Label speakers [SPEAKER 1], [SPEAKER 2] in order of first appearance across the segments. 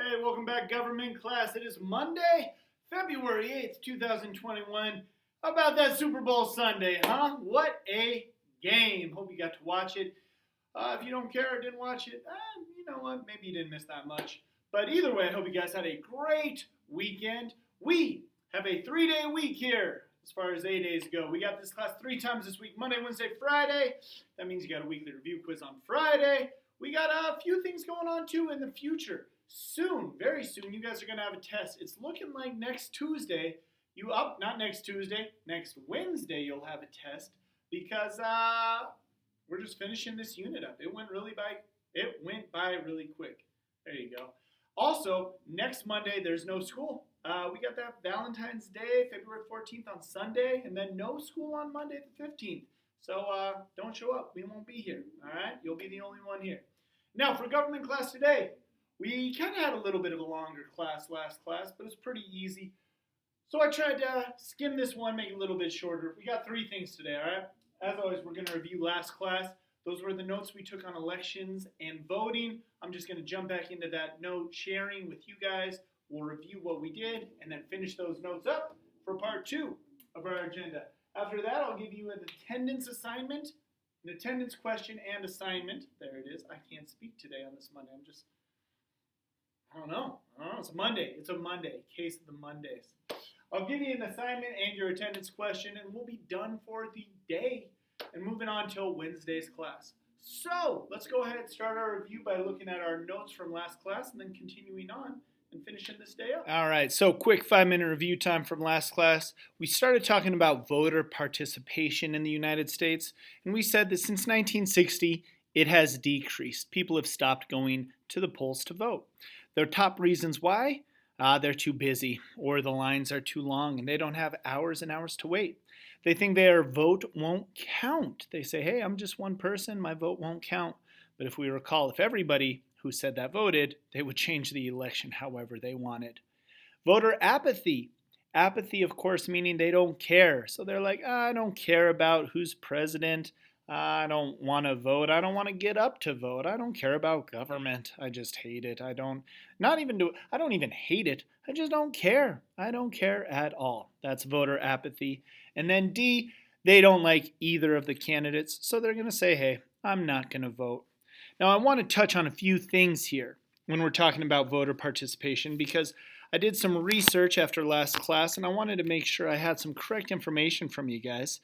[SPEAKER 1] Hey, welcome back, government class. It is Monday, February 8th, 2021. How about that Super Bowl Sunday, huh? What a game. Hope you got to watch it. If you don't care or didn't watch it, you know what? Maybe you didn't miss that much. But either way, I hope you guys had a great weekend. We have a 3-day week here as far as A-days go. We got this class 3 times this week, Monday, Wednesday, Friday. That means you got a weekly review quiz on Friday. We got a few things going on, too, in the future. Soon, very soon, you guys are going to have a test. It's looking like next Tuesday, not next Tuesday, next Wednesday you'll have a test because we're just finishing this unit up. It went by really quick. There you go. Also, next Monday, there's no school. We got that Valentine's Day, February 14th on Sunday, and then no school on Monday the 15th. So don't show up. We won't be here, all right? You'll be the only one here. Now, for government class today, we kind of had a little bit of a longer class last class, but it's pretty easy. So I tried to skim this one, make it a little bit shorter. We got 3 things today, all right? As always, we're going to review last class. Those were the notes we took on elections and voting. I'm just going to jump back into that note sharing with you guys. We'll review what we did and then finish those notes up for part 2 of our agenda. After that, I'll give you an attendance assignment, an attendance question and assignment. There it is. I can't speak today on this Monday. I don't know. It's a Monday. It's a Monday. Case of the Mondays. I'll give you an assignment and your attendance question, and we'll be done for the day and moving on till Wednesday's class. So let's go ahead and start our review by looking at our notes from last class and then continuing on and finishing this day up. All right, so quick 5-minute review time from last class. We started talking about voter participation in the United States, and we said that since 1960, it has decreased. People have stopped going to the polls to vote. Their top reasons why? They're too busy, or the lines are too long, and they don't have hours and hours to wait. They think their vote won't count. They say, hey, I'm just one person, my vote won't count. But if we recall, if everybody who said that voted, they would change the election however they wanted. Voter apathy. Apathy, of course, meaning they don't care. So they're like, I don't care about who's president. I don't want to vote. I don't want to get up to vote. I don't care about government. I just hate it. I don't even hate it. I just don't care. I don't care at all. That's voter apathy. And then D, they don't like either of the candidates. So they're going to say, hey, I'm not going to vote. Now, I want to touch on a few things here when we're talking about voter participation because I did some research after last class and I wanted to make sure I had some correct information from you guys.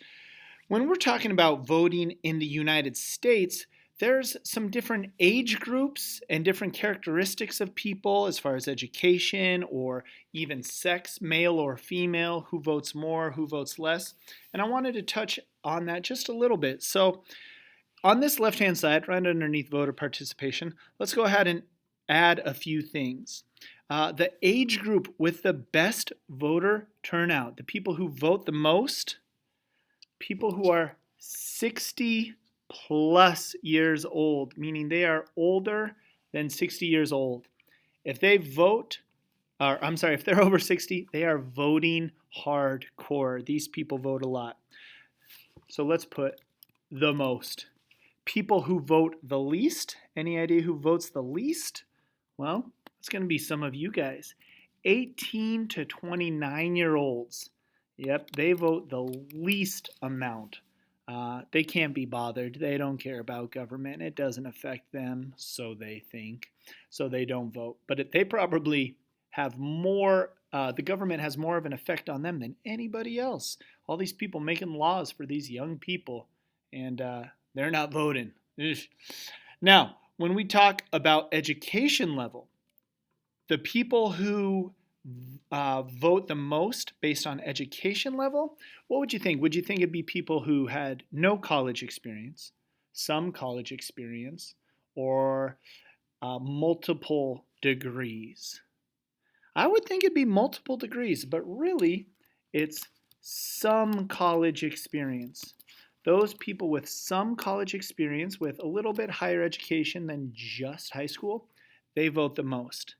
[SPEAKER 1] When we're talking about voting in the United States, there's some different age groups and different characteristics of people as far as education or even sex, male or female, who votes more, who votes less. And I wanted to touch on that just a little bit. So on this left-hand side, right underneath voter participation, let's go ahead and add a few things. The age group with the best voter turnout, the people who vote the most, people who are 60 plus years old, meaning they are older than 60 years old. If they're over 60, they are voting hardcore. These people vote a lot. So let's put the most. People who vote the least. Any idea who votes the least? Well, it's going to be some of you guys. 18 to 29-year-olds. Yep, they vote the least amount. They can't be bothered. They don't care about government. It doesn't affect them, so they think. So they don't vote. But they probably have more, the government has more of an effect on them than anybody else. All these people making laws for these young people, and they're not voting. Now, when we talk about education level, the people who vote the most based on education level, what would you think? Would you think it'd be people who had no college experience, some college experience, or multiple degrees? I would think it'd be multiple degrees, but really it's some college experience. Those people with some college experience, with a little bit higher education than just high school, they vote the most.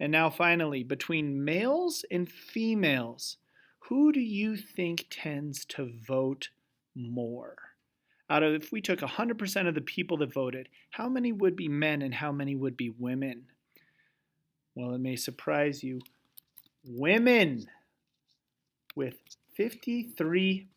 [SPEAKER 1] And now finally, between males and females, who do you think tends to vote more? If we took 100% of the people that voted, how many would be men and how many would be women? Well, it may surprise you. Women with 53%.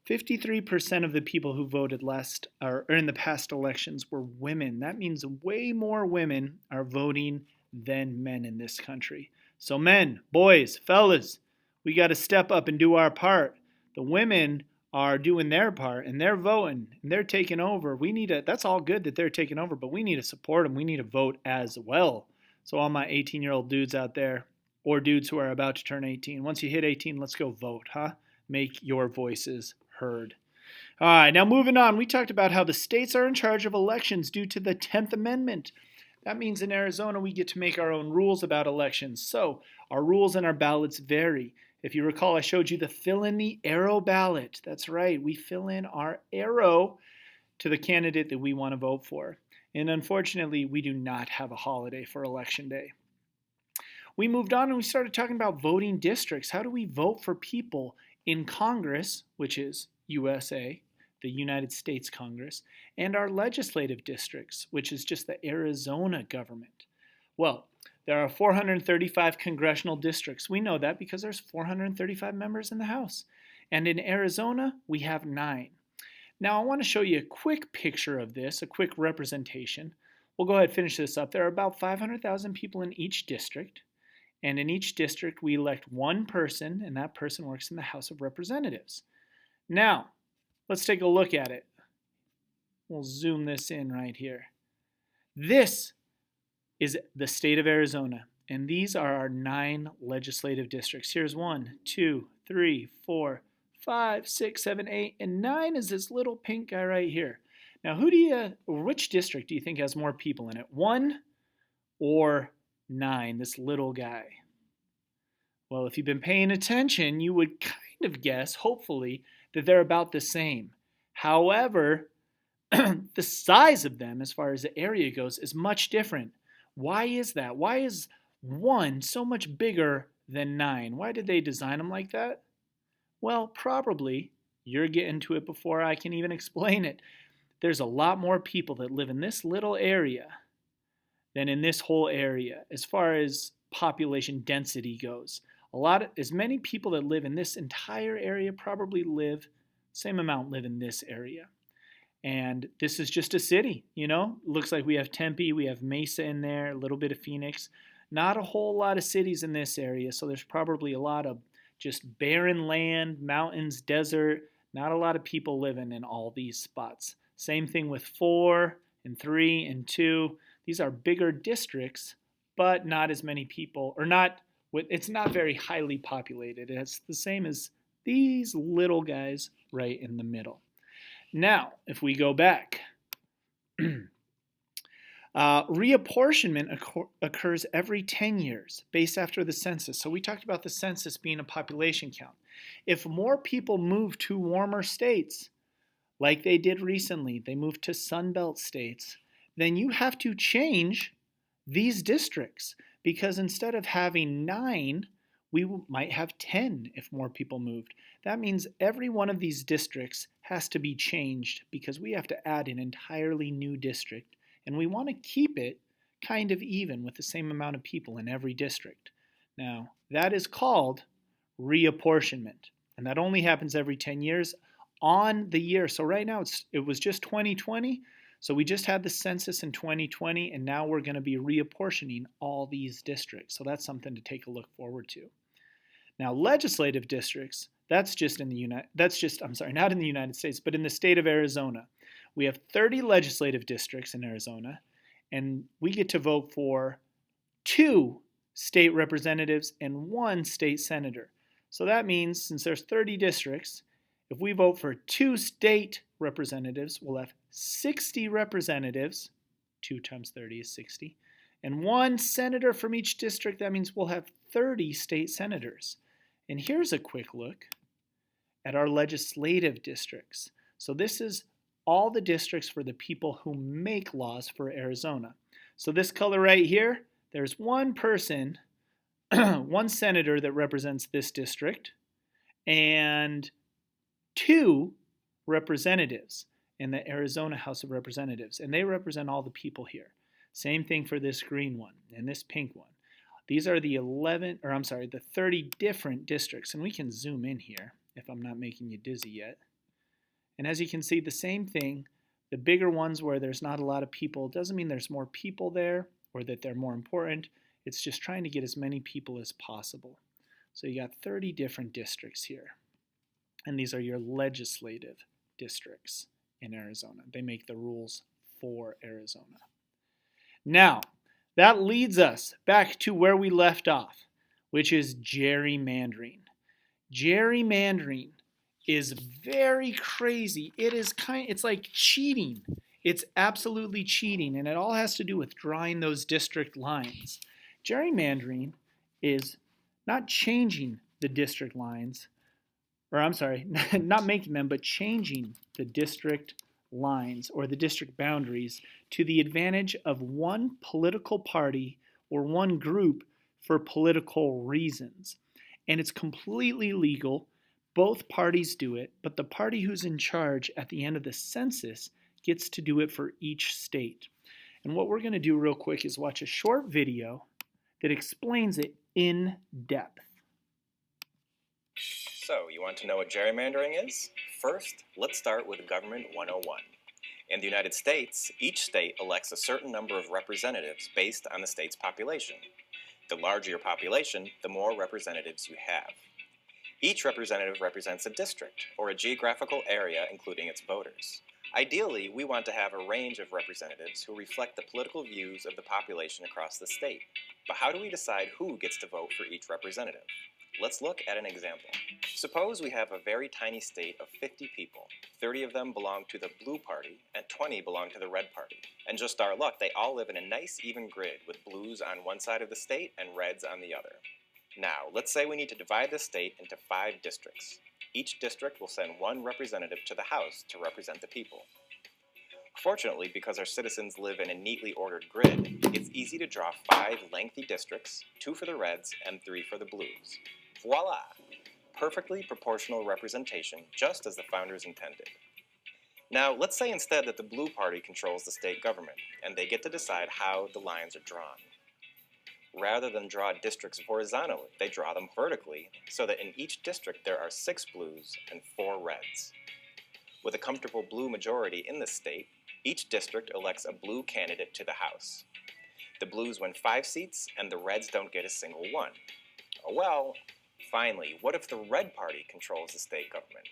[SPEAKER 1] 53% of the people who voted in the past elections were women. That means way more women are voting than men in this country. So men, boys, fellas, we got to step up and do our part. The women are doing their part and they're voting and they're taking over. That's all good that they're taking over, but we need to support them. We need to vote as well. So all my 18-year-old dudes out there, or dudes who are about to turn 18, once you hit 18, let's go vote, huh? Make your voices heard. All right, now moving on. We talked about how the states are in charge of elections due to the 10th Amendment. That means in Arizona we get to make our own rules about elections. So our rules and our ballots vary. If you recall, I showed you the fill in the arrow ballot. That's right, we fill in our arrow to the candidate that we want to vote for. And unfortunately, we do not have a holiday for Election Day. We moved on and we started talking about voting districts. How do we vote for people in Congress, which is USA, the United States Congress, and our legislative districts, which is just the Arizona government? Well, there are 435 congressional districts. We know that because there's 435 members in the House. And in Arizona, we have 9. Now, I want to show you a quick picture of this, a quick representation. We'll go ahead and finish this up. There are about 500,000 people in each district. And in each district, we elect one person, and that person works in the House of Representatives. Now, let's take a look at it. We'll zoom this in right here. This is the state of Arizona, and these are our 9 legislative districts. Here's 1, 2, 3, 4, 5, 6, 7, 8, and 9 is this little pink guy right here. Now, which district do you think has more people in it? 1 or 9, this little guy? Well, if you've been paying attention, you would kind of guess, hopefully, that they're about the same. However, the size of them, as far as the area goes, is much different. Why is that? Why is 1 so much bigger than 9? Why did they design them like that? Well, probably, you're getting to it before I can even explain it. There's a lot more people that live in this little area than in this whole area as far as population density goes. As many people that live in this entire area probably same amount live in this area. And this is just a city, Looks like we have Tempe, we have Mesa in there, a little bit of Phoenix. Not a whole lot of cities in this area, so there's probably a lot of just barren land, mountains, desert. Not a lot of people living in all these spots. Same thing with 4 and 3 and 2. These are bigger districts, but not as many people, it's not very highly populated. It's the same as these little guys right in the middle. Now, if we go back, reapportionment occurs every 10 years based after the census. So we talked about the census being a population count. If more people move to warmer states, like they did recently, they moved to Sunbelt states, then you have to change these districts, because instead of having 9, we might have 10 if more people moved. That means every one of these districts has to be changed because we have to add an entirely new district, and we want to keep it kind of even with the same amount of people in every district. Now, that is called reapportionment, and that only happens every 10 years on the year. So right now it was just 2020, so we just had the census in 2020, and now we're going to be reapportioning all these districts. So that's something to take a look forward to. Now, legislative districts, not in the United States, but in the state of Arizona. We have 30 legislative districts in Arizona, and we get to vote for 2 state representatives and 1 state senator. So that means since there's 30 districts, if we vote for 2 state representatives, we'll have 60 representatives. 2 times 30 is 60. And 1 senator from each district. That means we'll have 30 state senators. And here's a quick look at our legislative districts. So this is all the districts for the people who make laws for Arizona. So this color right here, there's 1 person, 1 senator that represents this district, and 2 representatives in the Arizona House of Representatives, and they represent all the people here. Same thing for this green one and this pink one. These are the 30 different districts, and we can zoom in here if I'm not making you dizzy yet. And as you can see, the same thing, the bigger ones where there's not a lot of people doesn't mean there's more people there or that they're more important. It's just trying to get as many people as possible. So you got 30 different districts here. And these are your legislative districts in Arizona. They make the rules for Arizona. Now, that leads us back to where we left off, which is gerrymandering. Gerrymandering is very crazy. It's like cheating. It's absolutely cheating, and it all has to do with drawing those district lines. Gerrymandering is not changing the district lines, not making them, but changing the district lines or the district boundaries to the advantage of one political party or one group for political reasons. And it's completely legal. Both parties do it, but the party who's in charge at the end of the census gets to do it for each state. And what we're going to do real quick is watch a short video that explains it in depth.
[SPEAKER 2] So, you want to know what gerrymandering is? First, let's start with Government 101. In the United States, each state elects a certain number of representatives based on the state's population. The larger your population, the more representatives you have. Each representative represents a district, or a geographical area including its voters. Ideally, we want to have a range of representatives who reflect the political views of the population across the state. But how do we decide who gets to vote for each representative? Let's look at an example. Suppose we have a very tiny state of 50 people. 30 of them belong to the blue party, and 20 belong to the red party. And just our luck, they all live in a nice even grid, with blues on one side of the state and reds on the other. Now, let's say we need to divide the state into 5 districts. Each district will send one representative to the House to represent the people. Fortunately, because our citizens live in a neatly ordered grid, it's easy to draw 5 lengthy districts, 2 for the reds and 3 for the blues. Voila! Perfectly proportional representation, just as the founders intended. Now, let's say instead that the blue party controls the state government, and they get to decide how the lines are drawn. Rather than draw districts horizontally, they draw them vertically, so that in each district there are 6 blues and 4 reds. With a comfortable blue majority in the state, each district elects a blue candidate to the House. The blues win 5 seats, and the reds don't get a single one. Well, finally, what if the red party controls the state government?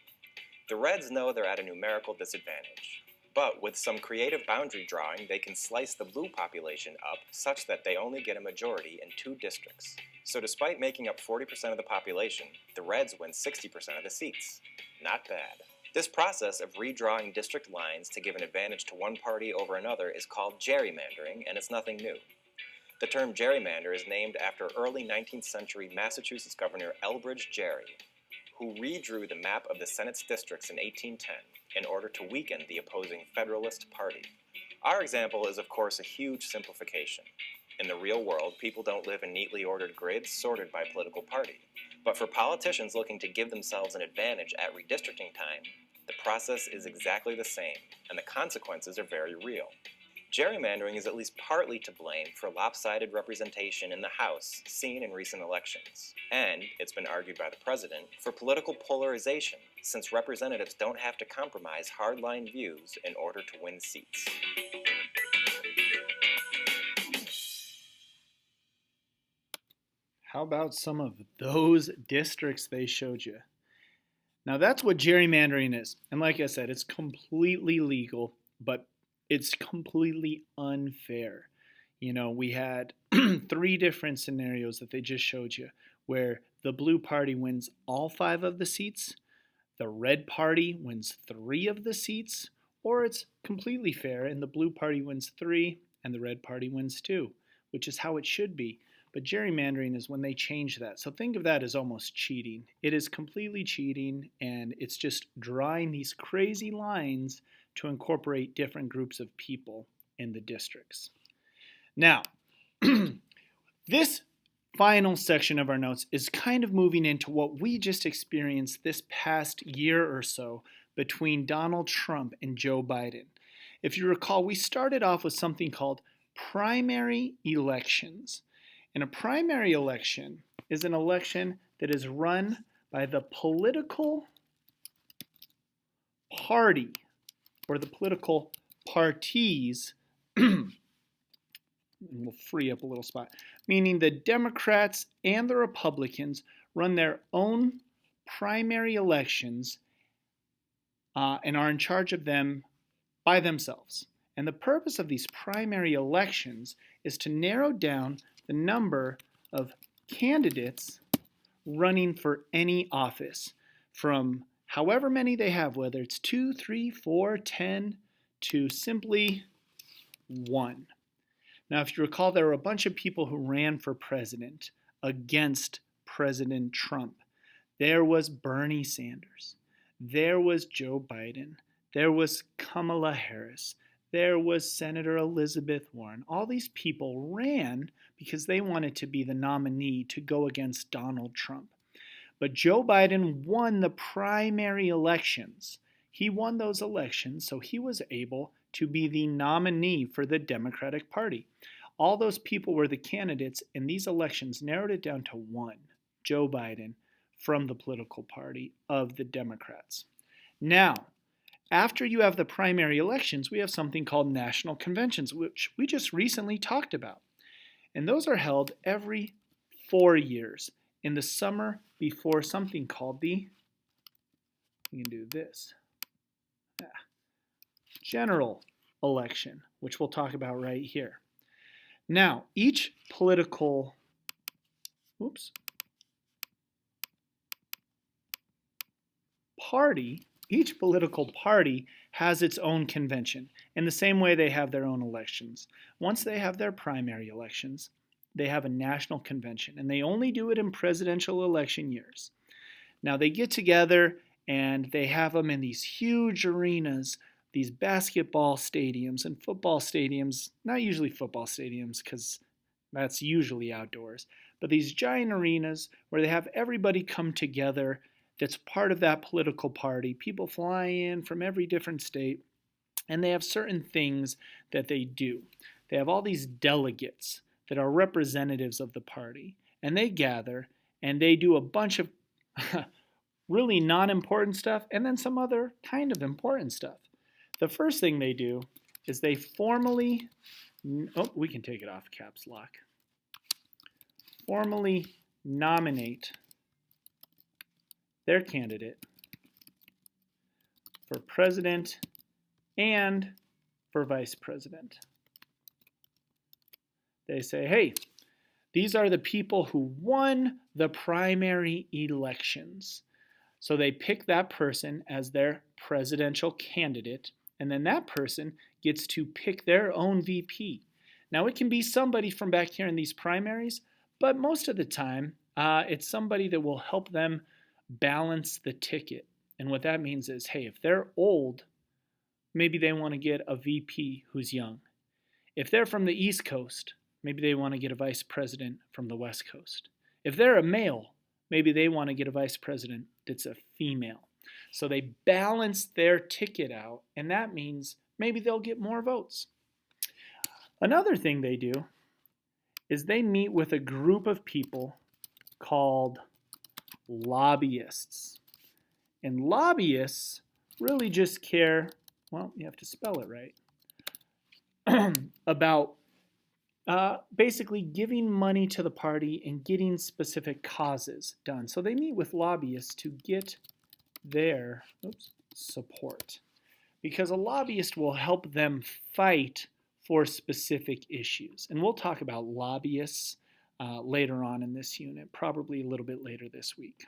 [SPEAKER 2] The reds know they're at a numerical disadvantage, but with some creative boundary drawing, they can slice the blue population up such that they only get a majority in 2 districts. So despite making up 40% of the population, the reds win 60% of the seats. Not bad. This process of redrawing district lines to give an advantage to one party over another is called gerrymandering, and it's nothing new. The term gerrymander is named after early 19th century Massachusetts Governor Elbridge Gerry, who redrew the map of the Senate's districts in 1810 in order to weaken the opposing Federalist Party. Our example is, of course, a huge simplification. In the real world, people don't live in neatly ordered grids sorted by political party. But for politicians looking to give themselves an advantage at redistricting time, the process is exactly the same, and the consequences are very real. Gerrymandering is at least partly to blame for lopsided representation in the House seen in recent elections. And, it's been argued by the president, for political polarization, since representatives don't have to compromise hardline views in order to win seats.
[SPEAKER 1] How about some of those districts they showed you? Now that's what gerrymandering is. And like I said, it's completely legal, but it's completely unfair. You know, we had 3 different scenarios that they just showed you where the blue party wins all 5 of the seats, the red party wins 3 of the seats, or it's completely fair and the blue party wins 3 and the red party wins 2, which is how it should be. But gerrymandering is when they change that. So think of that as almost cheating. It is completely cheating, and it's just drawing these crazy lines to incorporate different groups of people in the districts. Now, this final section of our notes is kind of moving into what we just experienced this past year or so between Donald Trump and Joe Biden. If you recall, we started off with something called primary elections. And a primary election is an election that is run by the political party or the political parties, and we'll free up a little spot, meaning the Democrats and the Republicans run their own primary elections and are in charge of them by themselves. And the purpose of these primary elections is to narrow down the number of candidates running for any office, from however many they have, whether it's 2, 3, 4, 10, to simply 1. Now, if you recall, there were a bunch of people who ran for president against President Trump. There was Bernie Sanders. There was Joe Biden. There was Kamala Harris. There was Senator Elizabeth Warren. All these people ran because they wanted to be the nominee to go against Donald Trump. But Joe Biden won the primary elections. He won those elections, so he was able to be the nominee for the Democratic Party. All those people were the candidates, and these elections narrowed it down to one, Joe Biden, from the political party of the Democrats. Now, after you have the primary elections, we have something called national conventions, which we just recently talked about. And those are held every 4 years in the summer before something called the, you can do this, general election, which we'll talk about right here. Now, each political, each political party has its own convention, in the same way they have their own elections. Once they have their primary elections, they have a national convention, and they only do it in presidential election years. Now, they get together and they have them in these huge arenas, these basketball stadiums and football stadiums, not usually football stadiums because that's usually outdoors, but these giant arenas where they have everybody come together that's part of that political party. People fly in from every different state, and they have certain things that they do. They have all these delegates that are representatives of the party, and they gather and they do a bunch of really non-important stuff and then some other kind of important stuff. The first thing they do is they formally, we can take it off caps lock, formally nominate their candidate for president and for vice president. They say, hey, these are the people who won the primary elections. So they pick that person as their presidential candidate, and then that person gets to pick their own VP. Now, it can be somebody from back here in these primaries, but most of the time, it's somebody that will help them balance the ticket. And what that means is, hey, if they're old, maybe they want to get a VP who's young. If they're from the East Coast, maybe they want to get a vice president from the West Coast. If they're a male, maybe they want to get a vice president that's a female. So they balance their ticket out, and that means maybe they'll get more votes. Another thing they do is they meet with a group of people called lobbyists. And lobbyists really just care, well, you have to spell it right, about basically giving money to the party and getting specific causes done. So they meet with lobbyists to get their support, because a lobbyist will help them fight for specific issues. And we'll talk about lobbyists later on in this unit, probably a little bit later this week.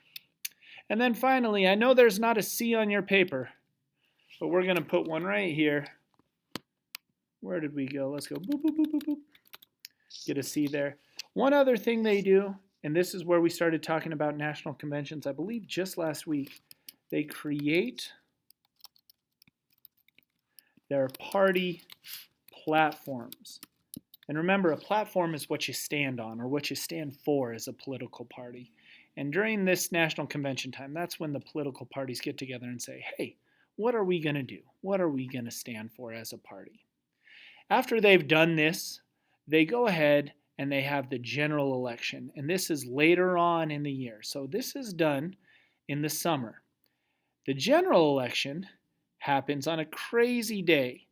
[SPEAKER 1] And then finally, I know there's not a C on your paper, but we're going to put one right here. Where did we go? Let's go boop, boop, boop, boop, boop. Get a C there. One other thing they do, and this is where we started talking about national conventions, I believe just last week, they create their party platforms. And remember, a platform is what you stand on or what you stand for as a political party. And during this national convention time, that's when the political parties get together and say, hey, what are we going to do? What are we going to stand for as a party? After they've done this, they go ahead and they have the general election. And this is later on in the year. So this is done in the summer. The general election happens on a crazy day.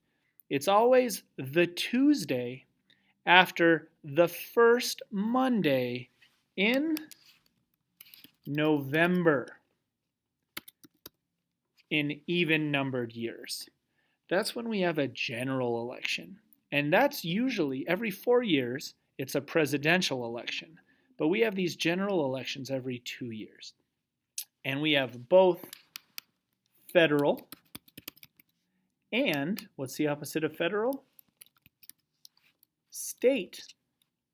[SPEAKER 1] It's always the Tuesday after the first Monday in November in even-numbered years. That's when we have a general election. And that's usually every 4 years, it's a presidential election. But we have these general elections every 2 years. And we have both federal and, what's the opposite of federal? State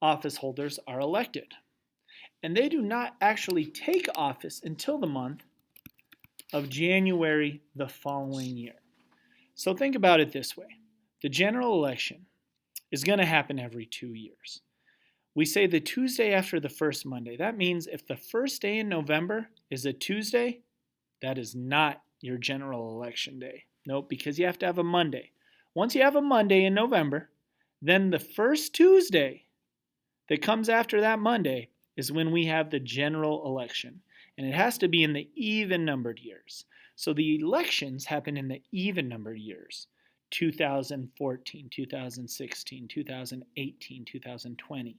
[SPEAKER 1] office holders are elected. And they do not actually take office until the month of January the following year. So think about it this way. The general election is going to happen every 2 years. We say the Tuesday after the first Monday. That means if the first day in November is a Tuesday, that is not your general election day. Nope, because you have to have a Monday. Once you have a Monday in November, then the first Tuesday that comes after that Monday is when we have the general election. And it has to be in the even-numbered years. So the elections happen in the even-numbered years. 2014, 2016, 2018, 2020.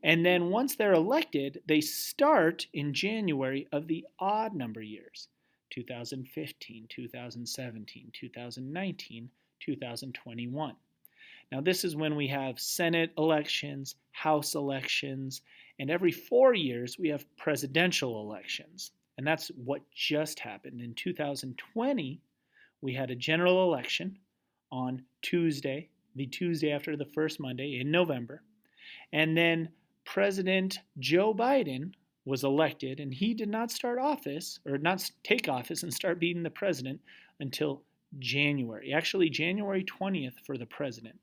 [SPEAKER 1] And then once they're elected, they start in January of the odd number years. 2015, 2017, 2019, 2021. Now this is when we have Senate elections, House elections, and every 4 years we have presidential elections. And that's what just happened. In 2020, we had a general election on Tuesday, the Tuesday after the first Monday in November. And then President Joe Biden was elected, and he did not start office, or not take office and start being the president until January. Actually, January 20th for the president.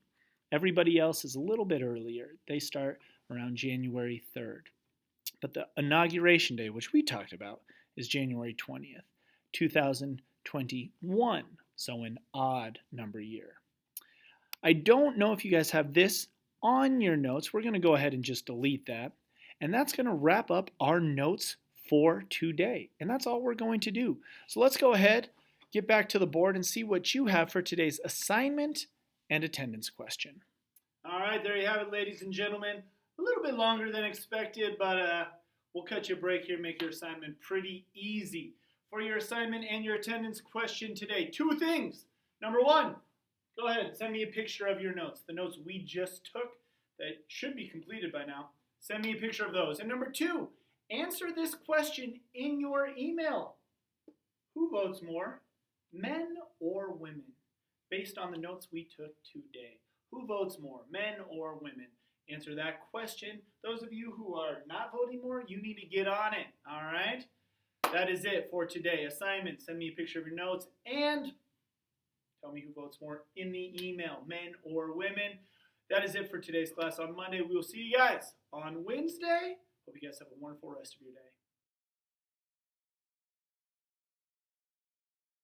[SPEAKER 1] Everybody else is a little bit earlier. They start around January 3rd. But the inauguration day, which we talked about, is January 20th, 2021. So an odd number year. I don't know if you guys have this on your notes. We're going to go ahead and just delete that. And that's going to wrap up our notes for today. And that's all we're going to do. So let's go ahead, get back to the board, and see what you have for today's assignment and attendance question. All right, there you have it, ladies and gentlemen. A little bit longer than expected, but we'll cut you a break here, make your assignment pretty easy. For your assignment and your attendance question today, 2 things. Number 1, go ahead, send me a picture of your notes. The notes we just took that should be completed by now. Send me a picture of those. And number 2, answer this question in your email. Who votes more, men or women? Based on the notes we took today. Who votes more, men or women? Answer that question. Those of you who are not voting more, you need to get on it, all right? That is it for today. Assignment, send me a picture of your notes and tell me who votes more in the email, men or women. That is it for today's class on Monday. We will see you guys on Wednesday. Hope you guys have a wonderful rest of your day.